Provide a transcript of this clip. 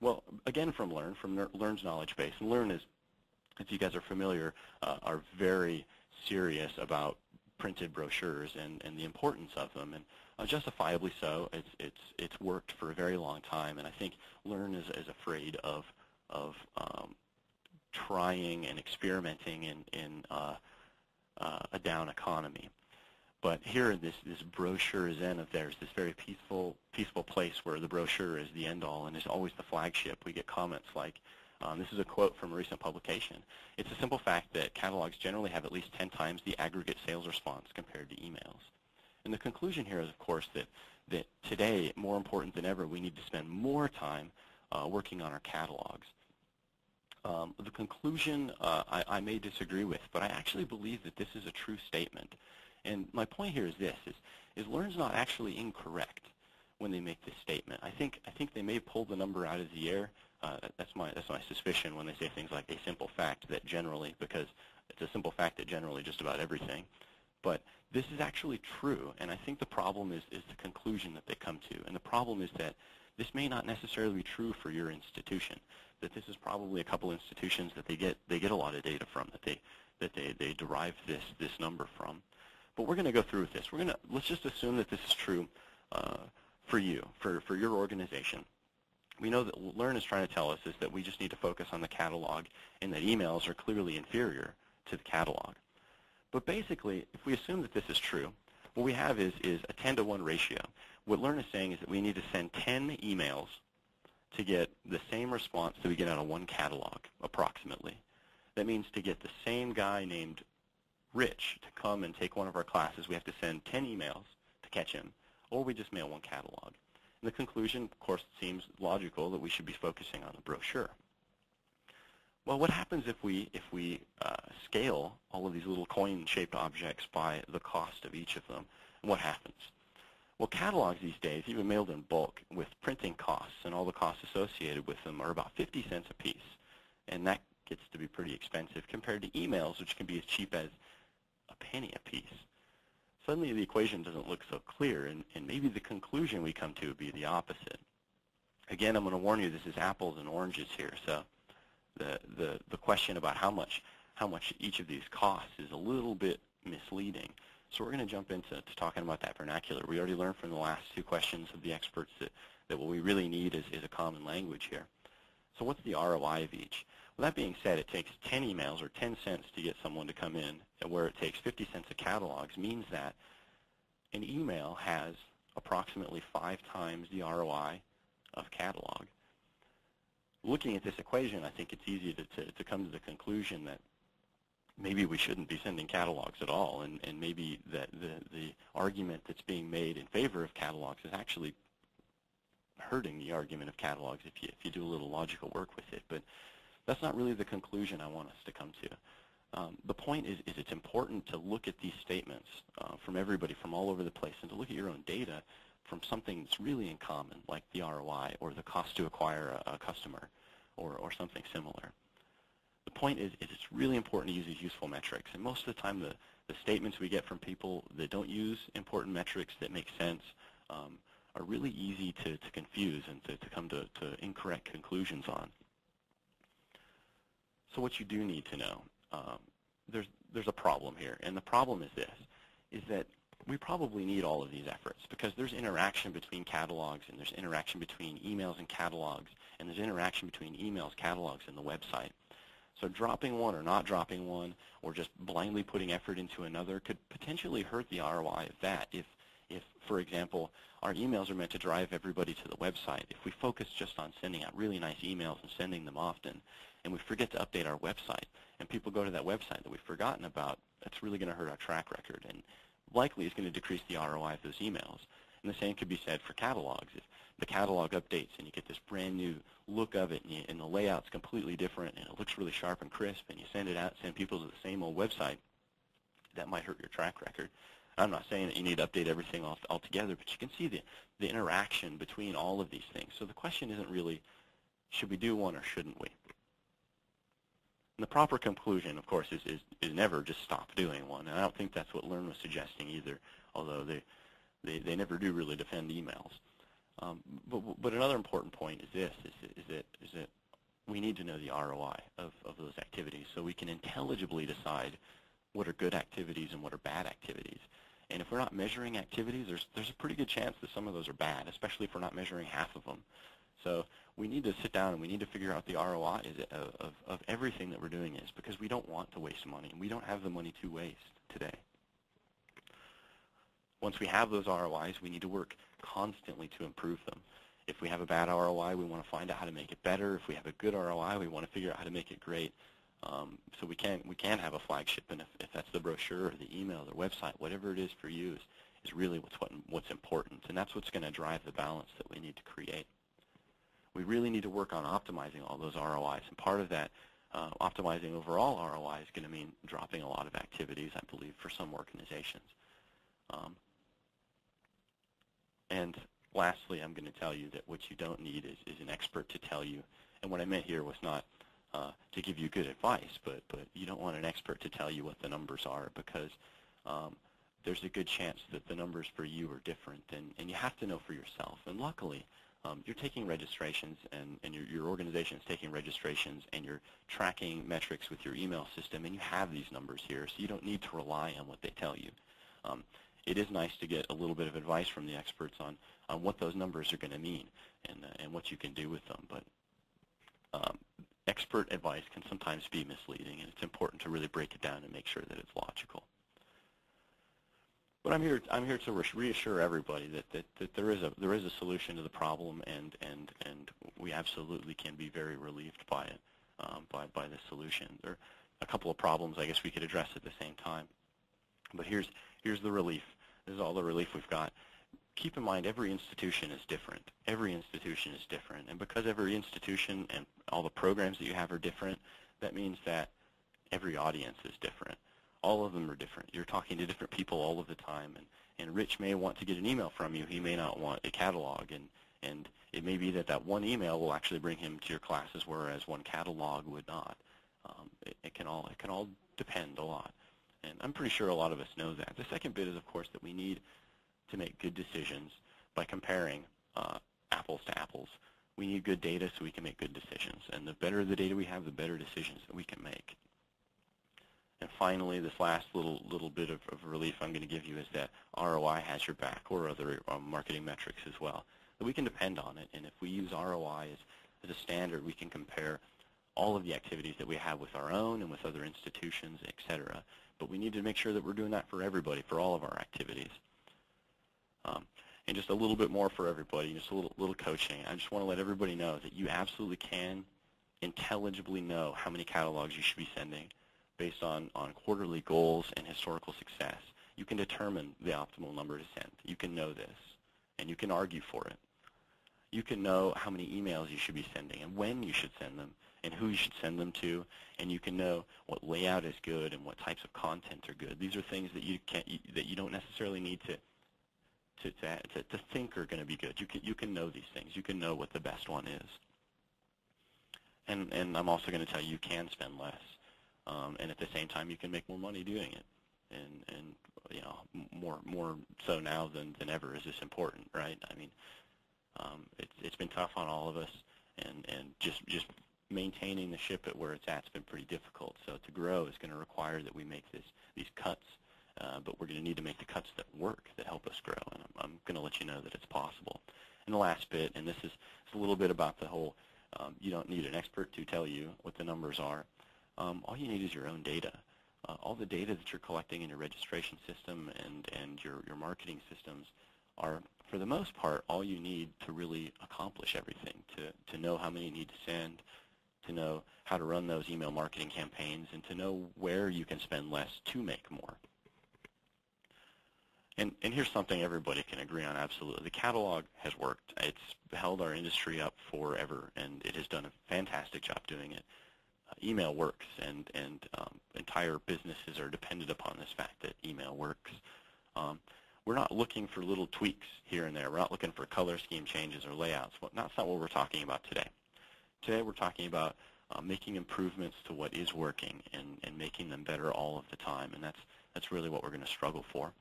Well, again, from Learn's knowledge base. And Learn is, if you guys are familiar, are very serious about printed brochures and the importance of them, and justifiably so. It's worked for a very long time, and I think Learn is afraid of trying and experimenting in a down economy. But here in this brochure zen of theirs, this very peaceful place where the brochure is the end-all and is always the flagship, we get comments like, this is a quote from a recent publication. It's a simple fact that catalogs generally have at least 10 times the aggregate sales response compared to emails. And the conclusion here is, of course, that today, more important than ever, we need to spend more time working on our catalogs. The conclusion I may disagree with, but I actually believe that this is a true statement. And my point here is this, is Learn's not actually incorrect when they make this statement. I think they may pull the number out of the air. That's my suspicion when they say things like a simple fact that generally, because it's a simple fact that generally just about everything. But this is actually true, and I think the problem is the conclusion that they come to. And the problem is that this may not necessarily be true for your institution, that this is probably a couple institutions that they get a lot of data from, that they derive this number from. But we're going to go through with this. Let's just assume that this is true for you, for your organization. We know that Learn is trying to tell us is that we just need to focus on the catalog and that emails are clearly inferior to the catalog. But basically, if we assume that this is true, what we have is a 10-to-1 ratio. What Learn is saying is that we need to send 10 emails to get the same response that we get out of one catalog, approximately. That means to get the same guy named Rich to come and take one of our classes, we have to send 10 emails to catch him, or we just mail one catalog. And the conclusion, of course, seems logical that we should be focusing on the brochure. Well, what happens if we scale all of these little coin-shaped objects by the cost of each of them? And what happens? Well, catalogs these days, even mailed in bulk, with printing costs and all the costs associated with them, are about 50 cents a piece. And that gets to be pretty expensive compared to emails, which can be as cheap as a penny a piece. Suddenly the equation doesn't look so clear, and maybe the conclusion we come to would be the opposite. Again, I'm going to warn you, this is apples and oranges here, so the question about how much each of these costs is a little bit misleading. So we're going to jump into talking about that vernacular. We already learned from the last two questions of the experts that what we really need is a common language here. So what's the ROI of each? Well, that being said, it takes 10 emails or 10 cents to get someone to come in, and where it takes 50 cents of catalogs means that an email has approximately 5 times the ROI of catalog. Looking at this equation, I think it's easy to come to the conclusion that maybe we shouldn't be sending catalogs at all, and maybe that the argument that's being made in favor of catalogs is actually hurting the argument of catalogs if you do a little logical work with it. But that's not really the conclusion I want us to come to. The point is it's important to look at these statements from everybody from all over the place and to look at your own data from something that's really in common, like the ROI or the cost to acquire a customer or something similar. The point is it's really important to use these useful metrics. And most of the time the statements we get from people that don't use important metrics that make sense are really easy to confuse and to come to incorrect conclusions on. So what you do need to know, there's a problem here, and the problem is this, is that we probably need all of these efforts because there's interaction between catalogs, and there's interaction between emails and catalogs, and there's interaction between emails, catalogs, and the website. So dropping one or not dropping one or just blindly putting effort into another could potentially hurt the ROI of that. If for example, our emails are meant to drive everybody to the website, if we focus just on sending out really nice emails and sending them often, and we forget to update our website, and people go to that website that we've forgotten about, that's really going to hurt our track record, and likely is going to decrease the ROI of those emails. And the same could be said for catalogs. If the catalog updates and you get this brand new look of it, and the layout's completely different, and it looks really sharp and crisp, and you send it out, send people to the same old website, that might hurt your track record. I'm not saying that you need to update everything altogether, but you can see the interaction between all of these things. So the question isn't really, should we do one or shouldn't we? And the proper conclusion, of course, is never just stop doing one. And I don't think that's what Learn was suggesting either, although they never do really defend emails. But another important point is this: is that we need to know the ROI of those activities so we can intelligibly decide what are good activities and what are bad activities. And if we're not measuring activities, there's a pretty good chance that some of those are bad, especially if we're not measuring half of them. So we need to sit down and we need to figure out the ROI of everything that we're doing is, because we don't want to waste money, and we don't have the money to waste today. Once we have those ROIs, we need to work constantly to improve them. If we have a bad ROI, we want to find out how to make it better. If we have a good ROI, we want to figure out how to make it great. So we can have a flagship, and if that's the brochure or the email or website, whatever it is for you is really what's important, and that's what's going to drive the balance that we need to create. We really need to work on optimizing all those ROIs, and part of that optimizing overall ROI is going to mean dropping a lot of activities, I believe, for some organizations. And lastly, I'm going to tell you that what you don't need is an expert to tell you, and what I meant here was not to give you good advice, but you don't want an expert to tell you what the numbers are, because there's a good chance that the numbers for you are different, and you have to know for yourself. And luckily, you're taking registrations, and your organization is taking registrations, and you're tracking metrics with your email system, and you have these numbers here, so you don't need to rely on what they tell you. It is nice to get a little bit of advice from the experts on what those numbers are going to mean and what you can do with them, but expert advice can sometimes be misleading, and it's important to really break it down and make sure that it's logical. But I'm here to reassure everybody that there is a solution to the problem, and we absolutely can be very relieved by it, by the solution. There are a couple of problems I guess we could address at the same time, but here's the relief. This is all the relief we've got. Keep in mind, every institution is different. Every institution is different, and because every institution and all the programs that you have are different, that means that every audience is different. All of them are different. You're talking to different people all of the time, and Rich may want to get an email from you. He may not want a catalog, and it may be that one email will actually bring him to your classes, whereas one catalog would not. It can all depend a lot, and I'm pretty sure a lot of us know that. The second bit is, of course, that we need to make good decisions by comparing apples to apples. We need good data so we can make good decisions, and the better the data we have, the better decisions that we can make. And finally, this last little bit of relief I'm going to give you is that ROI has your back, or other marketing metrics as well. That we can depend on it, and if we use ROI as a standard, we can compare all of the activities that we have with our own and with other institutions, etc. But we need to make sure that we're doing that for everybody, for all of our activities. And just a little bit more for everybody, just a little coaching. I just want to let everybody know that you absolutely can intelligibly know how many catalogs you should be sending based on quarterly goals and historical success. You can determine the optimal number to send. You can know this, and you can argue for it. You can know how many emails you should be sending and when you should send them and who you should send them to, and you can know what layout is good and what types of content are good. These are things that you don't necessarily need to think are going to be good. You can know these things. You can know what the best one is. And I'm also going to tell you can spend less. And at the same time, you can make more money doing it, and you know, more so now than ever is this important, right? I mean, it's been tough on all of us, and just maintaining the ship at where it's at has been pretty difficult. So to grow is going to require that we make these cuts, but we're going to need to make the cuts that work, that help us grow, and I'm going to let you know that it's possible. And the last bit, and this is a little bit about the whole, you don't need an expert to tell you what the numbers are. All you need is your own data. All the data that you're collecting in your registration system and your marketing systems are, for the most part, all you need to really accomplish everything, to know how many you need to send, to know how to run those email marketing campaigns, and to know where you can spend less to make more. And here's something everybody can agree on absolutely. The catalog has worked. It's held our industry up forever, and it has done a fantastic job doing it. Email works, and entire businesses are dependent upon this fact that email works. We're not looking for little tweaks here and there. We're not looking for color scheme changes or layouts. That's not what we're talking about today. Today we're talking about making improvements to what is working and making them better all of the time, and that's really what we're going to struggle for.